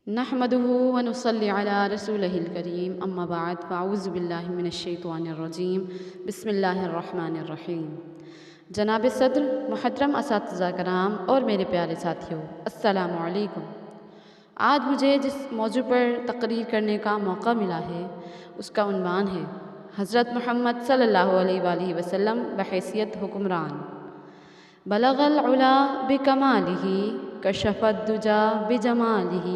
نحمدہ ونصلی علی رسولہ الکریم اما بعد فاعوذ باللہ من الشیطان الرجیم بسم اللہ الرحمن الرحیم۔ جناب صدر، محترم اساتذہ کرام اور میرے پیارے ساتھیوں، السلام علیکم۔ آج مجھے جس موضوع پر تقریر کرنے کا موقع ملا ہے اس کا عنوان ہے حضرت محمد صلی اللہ علیہ وآلہ وسلم بحیثیت حکمران۔ بلغ العلا بکمالہ کشف الدجا بجمالہ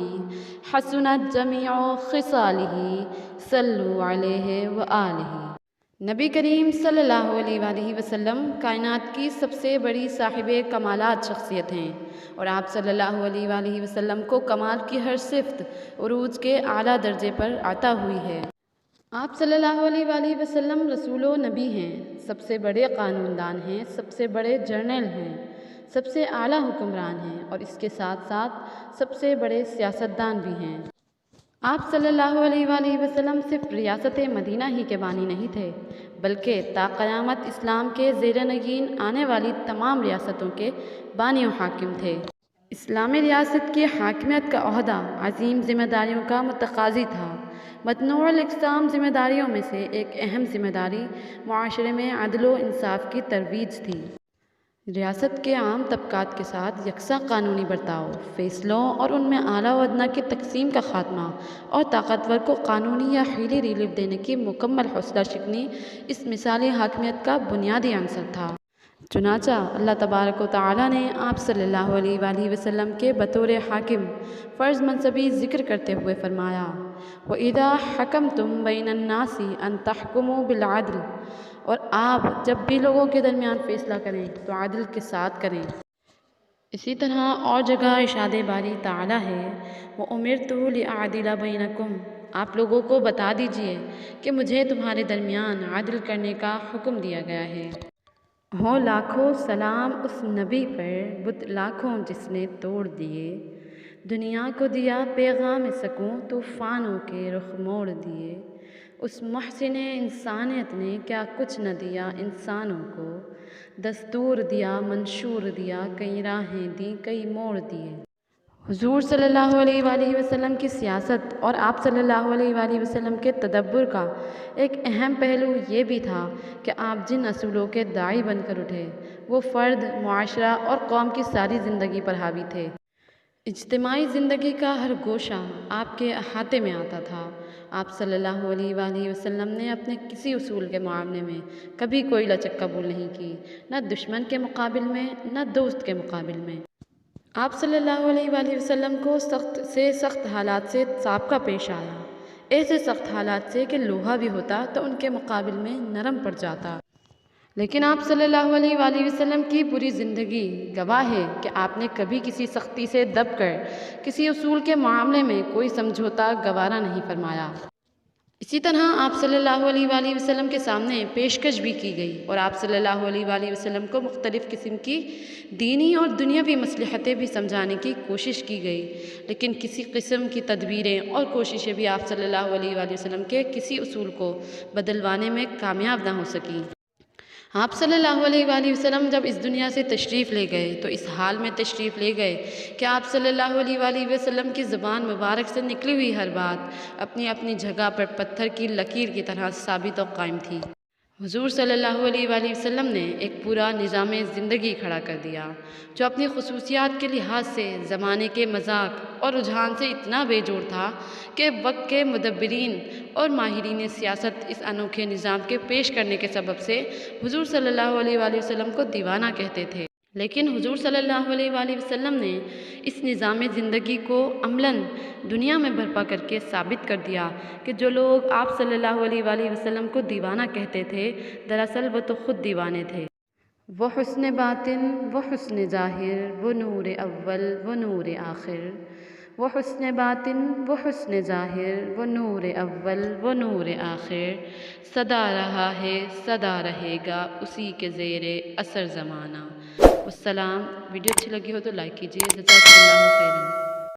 حسنت جمیع خصالہ صلو علیہ وآلہ۔ نبی کریم صلی اللہ علیہ وآلہ وسلم کائنات کی سب سے بڑی صاحب کمالات شخصیت ہیں، اور آپ صلی اللہ علیہ وآلہ وسلم کو کمال کی ہر صفت عروج کے اعلیٰ درجے پر عطا ہوئی ہے۔ آپ صلی اللہ علیہ وآلہ وسلم رسول و نبی ہیں، سب سے بڑے قانون دان ہیں، سب سے بڑے جرنیل ہیں، سب سے اعلیٰ حکمران ہیں، اور اس کے ساتھ ساتھ سب سے بڑے سیاستدان بھی ہیں۔ آپ صلی اللہ علیہ وآلہ وسلم صرف ریاست مدینہ ہی کے بانی نہیں تھے، بلکہ تا قیامت اسلام کے زیر نگین آنے والی تمام ریاستوں کے بانی و حاکم تھے۔ اسلامی ریاست کی حاکمیت کا عہدہ عظیم ذمہ داریوں کا متقاضی تھا۔ متنوع الاقسام ذمہ داریوں میں سے ایک اہم ذمہ داری معاشرے میں عدل و انصاف کی ترویج تھی۔ ریاست کے عام طبقات کے ساتھ یکساں قانونی برتاؤ، فیصلوں اور ان میں اعلیٰ و ادنیٰ کی تقسیم کا خاتمہ، اور طاقتور کو قانونی یا حیلی ریلیف دینے کی مکمل حوصلہ شکنی اس مثالی حاکمیت کا بنیادی عنصر تھا۔ چنانچہ اللہ تبارک و تعالیٰ نے آپ صلی اللہ علیہ وآلہ وسلم کے بطور حاکم فرض منصبی ذکر کرتے ہوئے فرمایا، وَإِذَا حَكَمْتُمْ بَيْنَ النَّاسِ أَن تَحْكُمُوا بِالْعَدْلِ، اور آپ جب بھی لوگوں کے درمیان فیصلہ کریں تو عدل کے ساتھ کریں۔ اسی طرح اور جگہ ارشاد باری تعالیٰ ہے، وَأُمِرْتُ لِأَعْدِلَ بَيْنَكُمْ، آپ لوگوں کو بتا دیجئے کہ مجھے تمہارے درمیان عدل کرنے کا حکم دیا گیا ہے۔ ہوں لاکھوں سلام اس نبی پر، بت لاکھوں جس نے توڑ دیے، دنیا کو دیا پیغام سکوں، طوفانوں کے رخ موڑ دیے۔ اس محسن انسانیت نے کیا کچھ نہ دیا انسانوں کو، دستور دیا منشور دیا، کئی راہیں دیں کئی موڑ دیے۔ حضور صلی اللہ علیہ وآلہ وسلم کی سیاست اور آپ صلی اللہ علیہ وآلہ وسلم کے تدبر کا ایک اہم پہلو یہ بھی تھا کہ آپ جن اصولوں کے داعی بن کر اٹھے وہ فرد، معاشرہ اور قوم کی ساری زندگی پر حاوی تھے۔ اجتماعی زندگی کا ہر گوشہ آپ کے احاطے میں آتا تھا۔ آپ صلی اللہ علیہ وآلہ وسلم نے اپنے کسی اصول کے معاملے میں کبھی کوئی لچک قبول نہیں کی، نہ دشمن کے مقابل میں نہ دوست کے مقابل میں۔ آپ صلی اللہ علیہ وآلہ وسلم کو سخت سے سخت حالات سے سابقہ پیش آیا، ایسے سخت حالات سے کہ لوہا بھی ہوتا تو ان کے مقابل میں نرم پڑ جاتا۔ لیکن آپ صلی اللہ علیہ وآلہ وسلم کی پوری زندگی گواہ ہے کہ آپ نے کبھی کسی سختی سے دب کر کسی اصول کے معاملے میں کوئی سمجھوتا گوارا نہیں فرمایا۔ اسی طرح آپ صلی اللہ علیہ وآلہ وسلم کے سامنے پیشکش بھی کی گئی، اور آپ صلی اللہ علیہ وآلہ وسلم کو مختلف قسم کی دینی اور دنیاوی مصلحتیں بھی سمجھانے کی کوشش کی گئی، لیکن کسی قسم کی تدبیریں اور کوششیں بھی آپ صلی اللہ علیہ وآلہ وسلم کے کسی اصول کو بدلوانے میں کامیاب نہ ہو سکیں۔ آپ صلی اللہ علیہ وآلہ وسلم جب اس دنیا سے تشریف لے گئے تو اس حال میں تشریف لے گئے کہ آپ صلی اللہ علیہ وآلہ وسلم کی زبان مبارک سے نکلی ہوئی ہر بات اپنی اپنی جگہ پر پتھر کی لکیر کی طرح ثابت و قائم تھی۔ حضور صلی اللہ علیہ وآلہ وسلم نے ایک پورا نظام زندگی کھڑا کر دیا جو اپنی خصوصیات کے لحاظ سے زمانے کے مذاق اور رجحان سے اتنا بے جوڑ تھا کہ وقت کے مدبرین اور ماہرین سیاست اس انوکھے نظام کے پیش کرنے کے سبب سے حضور صلی اللہ علیہ وآلہ وسلم کو دیوانہ کہتے تھے۔ لیکن حضور صلی اللہ علیہ وآلہ وسلم نے اس نظام زندگی کو عملاً دنیا میں برپا کر کے ثابت کر دیا کہ جو لوگ آپ صلی اللہ علیہ وآلہ وسلم کو دیوانہ کہتے تھے دراصل وہ تو خود دیوانے تھے۔ وہ حسن باطن وہ حسن ظاہر وہ نور اول وہ نور آخر، وہ حسن باطن وہ حسن ظاہر وہ نور اول وہ نور آخر، سدا رہا ہے سدا رہے گا اسی کے زیر اثر زمانہ۔ والسلام۔ ویڈیو اچھی لگی ہو تو لائک کیجیے۔ جزاک اللہ خیرا۔